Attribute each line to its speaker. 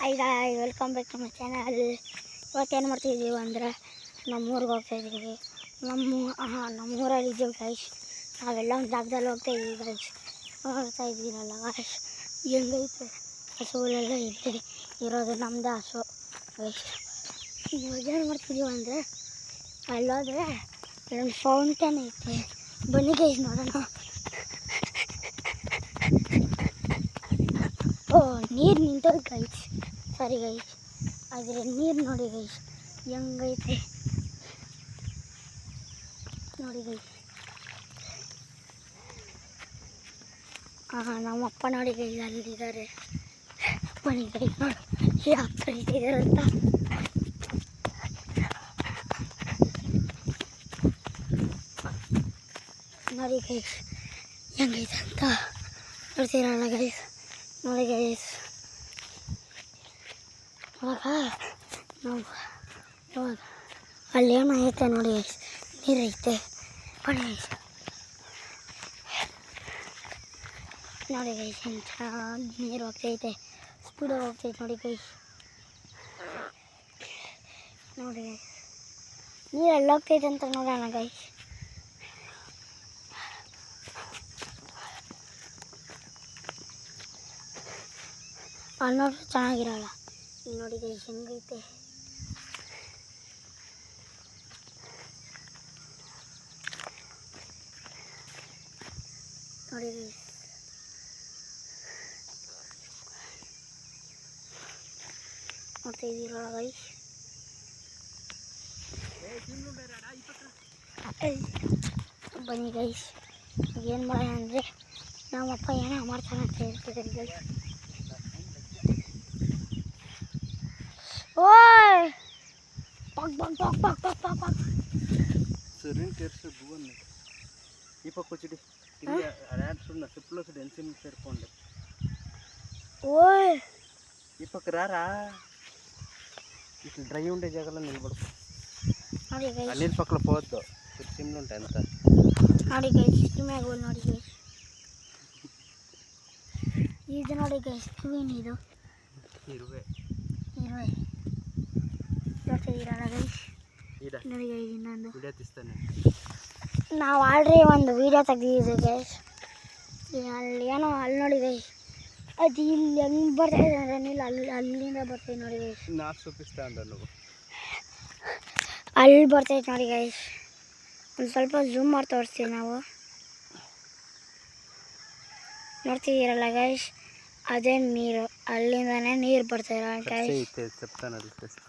Speaker 1: Hi guys, welcome back to my channel. ಇವತ್ತೇನು ಮಾಡ್ತಿದ್ದೀವಿ ಅಂದರೆ ನಮ್ಮೂರಿಗೆ ಹೋಗ್ತಾಯಿದ್ದೀವಿ. ನಮ್ಮೂರಲ್ಲಿ ಇದ್ದೀವಿ ಗೈಸ್. ನಾವೆಲ್ಲ ಒಂದು ಜಾಗದಲ್ಲಿ ಹೋಗ್ತಾಯಿದ್ದೀವಿ ಗೈಸ್. ನೋಡ್ತಾ ಇದ್ದೀರಲ್ಲ ಗೈಸ್, ಹೆಂಗೈತೆ ಹಸುಗಳೆಲ್ಲ ಇಲ್ಲೇ ಇರೋದು ನಮ್ಮದೇ ಹಸು ಗೈಸ್. ಇವಾಗ ಏನು ಮಾಡ್ತಿದ್ದೀವಿ ಅಂದರೆ ಅಲ್ಲೋದ್ರೆ ಒಂದು ಫೌಂಟೇನ್ ಐತೆ, ಬನ್ನಿ ಗೈಸ್ ನೋಡೋಣ. ನೀರು ನಿಂತೋದು ಗೈಸ್, ಸಾರಿ ಗೈಸ್, ಆದರೆ ನೀರು ನೋಡಿ ಗೈಸ್ ಹೆಂಗೈತೆ ನೋಡಿ ಗೈಸ್. ನಮ್ಮಪ್ಪ ನೋಡಿ ಗೈಸ್ ಅಲ್ಲಿದ್ದಾರೆ, ಬನ್ನಿ ಗೈಸ್ ನೋಡಿ ಯಾವ ಕರೀತಿದಾರಂತ. ನೋಡಿ ಗೈಸ್ ಹೆಂಗೈತೆ ಅಂತ ನೋಡ್ತೀರಲ್ಲ ಗೈಸ್. ನೋಡಿ ಗೈಸ್, ಇವಾಗ ನಾವು ಅಲ್ಲಿ ಏನೋ ಐತೆ ನೋಡಿ ಗೈಸ್, ನೀರೈತೆ ಬನ್ನಿ ಗೈಸ್. ನೋಡಿ ಗೈಸ್ ಏನು ಚೆನ್ನಾಗಿ ನೀರು ಹೋಗ್ತೈತೆ, ಸ್ಪೀಡಾಗಿ ಹೋಗ್ತೈತೆ ನೋಡಿ ಗೈಸ್. ನೋಡಿ ಗೈಸ್ ನೀರು ಎಲ್ಲಿ ಹೋಗ್ತೈತೆ ಅಂತ ನೋಡೋಣ ಗೈಸ್. ಅಲ್ಲಿ ನೋಡ್ರೆ ಚೆನ್ನಾಗಿರಲ್ಲ. ಈಗ ನೋಡಿ ಗೈಸ್ ಹೆಂಗೈತೆ. ನೋಡಿ ಗೈಸ್ ನೋಡ್ತಾ ಇದ್ದೀರಲ್ಲ ಗೈಸ್. ಬನ್ನಿ ಗೈಸ್, ಏನು ಮಾಡೋಣ ಅಂದರೆ ನಮ್ಮಪ್ಪ ಏನೋ ಮಾಡ್ತಾನೆ ಅಂತ ಹೇಳ್ತಿದ್ದಾರೆ ಗೈಸ್. ಓಯ್ ಪಕ್ ಪಕ್ ಪಕ್ ಪಕ್ ಪಕ್ ಪಕ್ ಪಕ್
Speaker 2: sering terus buan nih. Ipa kucidi. Ini ada sudah sepuluh sudah ensim terponde.
Speaker 1: ಓಯ್
Speaker 2: Ipa kerara. Itu dry unde jagalan nilbadu.
Speaker 1: ನೋಡಿ guys,
Speaker 2: Anil pakla podo. Simlo unta anta.
Speaker 1: ನೋಡಿ ಗೈಸ್ ಕಿಮ್ಯಾಗ ನೋಡಿ ಗೈಸ್. ಇದು ನೋಡಿ ಗೈಸ್ ಕಿವಿನ ಇದು
Speaker 2: Irwe.
Speaker 1: ಇರುವೆ ನೋಡ್ತಿದ್ದೀರಲ್ಲ guys.
Speaker 2: Ida.
Speaker 1: ನೋಡಿ guys ಇನ್ನೊಂದು
Speaker 2: Video tistane.
Speaker 1: ನಾವು ಆಲ್ರೆಡಿ ಒಂದು ವೀಡಿಯೋ ತೆಗೆದಿದ್ದೀವಿ ಗೈಸ್. ಅಲ್ಲಿ ಏನೋ ಅಲ್ಲಿ ನೋಡಿ ಗೈಸ್, ಅದು ಇಲ್ಲಿ ಹೆಂಗೆ ಬರ್ತಾಯಿದೆ ಅಂದರೆ ನೀರು ಅಲ್ಲಿಂದ ಬರ್ತಾಯಿದೆ ನೋಡಿ guys.
Speaker 2: Na supista anda nu.
Speaker 1: ಅಲ್ಲಿ ಬರ್ತೈತೆ ನೋಡಿ ಗೈಸ್. ಒಂದು ಸ್ವಲ್ಪ ಝೂಮ್ ಮಾಡಿ ತೋರಿಸ್ತೀವಿ ನಾವು. ನೋಡ್ತಿದ್ದೀರಲ್ಲ ಗೈಸ್, ಅದೇ ನೀರು, ಅಲ್ಲಿಂದನೇ ನೀರು ಬರ್ತಾಯಿಲ್ಲ guys.
Speaker 2: Sei te septana di test.